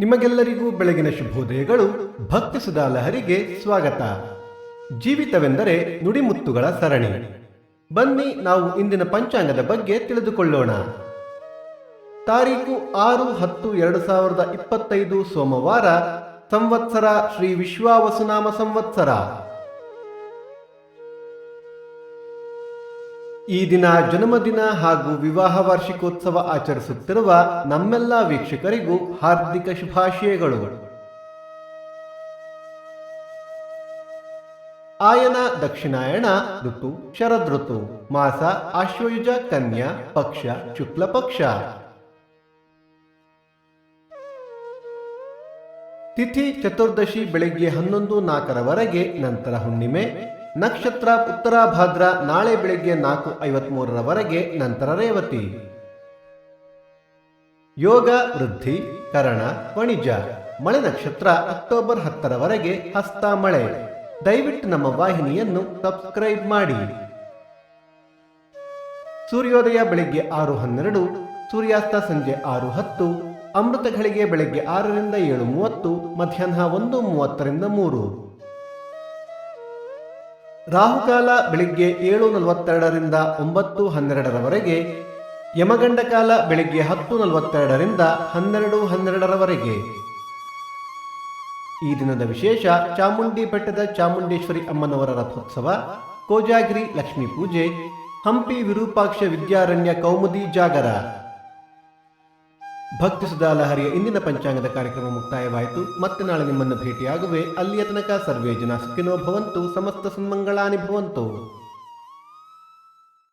ನಿಮಗೆಲ್ಲರಿಗೂ ಬೆಳಗಿನ ಶುಭೋದಯಗಳು. ಭಕ್ತಿ ಸುಧಾ ಲಹರಿಗೆ ಸ್ವಾಗತ. ಜೀವಿತವೆಂದರೆ ನುಡಿಮುತ್ತುಗಳ ಸರಣಿ. ಬನ್ನಿ ನಾವು ಇಂದಿನ ಪಂಚಾಂಗದ ಬಗ್ಗೆ ತಿಳಿದುಕೊಳ್ಳೋಣ. ತಾರೀಕು 6-10-2025 ಸೋಮವಾರ, ಸಂವತ್ಸರ ಶ್ರೀ ವಿಶ್ವಾವಸುನಾಮ ಸಂವತ್ಸರ. ಈ ದಿನ ಜನ್ಮದಿನ ಹಾಗೂ ವಿವಾಹ ವಾರ್ಷಿಕೋತ್ಸವ ಆಚರಿಸುತ್ತಿರುವ ನಮ್ಮೆಲ್ಲ ವೀಕ್ಷಕರಿಗೂ ಹಾರ್ದಿಕ ಶುಭಾಶಯಗಳು. ಆಯನ ದಕ್ಷಿಣಾಯಣ ಋತು ಶರದ್ ಋತು, ಮಾಸ ಆಶ್ವಯುಜ, ಕನ್ಯಾ, ಪಕ್ಷ ಶುಕ್ಲ ಪಕ್ಷ. ತಿಥಿ ಚತುರ್ದಶಿ ಬೆಳಗ್ಗೆ 11:04 ನಂತರ ಹುಣ್ಣಿಮೆ. ನಕ್ಷತ್ರ ಉತ್ತರಾಭಾದ್ರ ನಾಳೆ ಬೆಳಗ್ಗೆ 4:53 ನಂತರ ರೇವತಿ. ಯೋಗ ವೃದ್ಧಿ, ಕರಣ, ವಣಿಜ. ಮಳೆ ನಕ್ಷತ್ರ ಅಕ್ಟೋಬರ್ 10 ಹಸ್ತ ಮಳೆ. ದಯವಿಟ್ಟು ನಮ್ಮ ವಾಹಿನಿಯನ್ನು ಸಬ್ಸ್ಕ್ರೈಬ್ ಮಾಡಿ. ಸೂರ್ಯೋದಯ ಬೆಳಗ್ಗೆ 6:12, ಸೂರ್ಯಾಸ್ತ ಸಂಜೆ 6:10, ಅಮೃತ ಘಳಿಗೆ ಬೆಳಗ್ಗೆ 6 ರಿಂದ 7:30, ಮಧ್ಯಾಹ್ನ 1:30 3. ರಾಹುಕಾಲ ಬೆಳಿಗ್ಗೆ 7:42 ರಿಂದ 9:12, ಯಮಗಂಡ ಕಾಲ ಬೆಳಿಗ್ಗೆ 10:42 ರಿಂದ 12:12. ಈ ದಿನದ ವಿಶೇಷ: ಚಾಮುಂಡಿ ಬೆಟ್ಟದ ಚಾಮುಂಡೇಶ್ವರಿ ಅಮ್ಮನವರ ರಥೋತ್ಸವ, ಕೋಜಾಗಿರಿ ಲಕ್ಷ್ಮೀ ಪೂಜೆ, ಹಂಪಿ ವಿರೂಪಾಕ್ಷ ವಿದ್ಯಾರಣ್ಯ ಕೌಮುದಿ ಜಾಗರ. ಭಕ್ತಿ ಸುಧಾ ಲಹರಿಯ ಇಂದಿನ ಪಂಚಾಂಗದ ಕಾರ್ಯಕ್ರಮ ಮುಕ್ತಾಯವಾಯಿತು. ಮತ್ತೆ ನಾಳೆ ನಿಮ್ಮನ್ನು ಭೇಟಿಯಾಗುವೆ. ಅಲ್ಲಿಯ ತನಕ ಸರ್ವೇ ಜನ ಸುಖಿನೋ ಭವಂತು, ಸಮಸ್ತ ಸನ್ಮಂಗಳಾನಿ ಭವಂತು.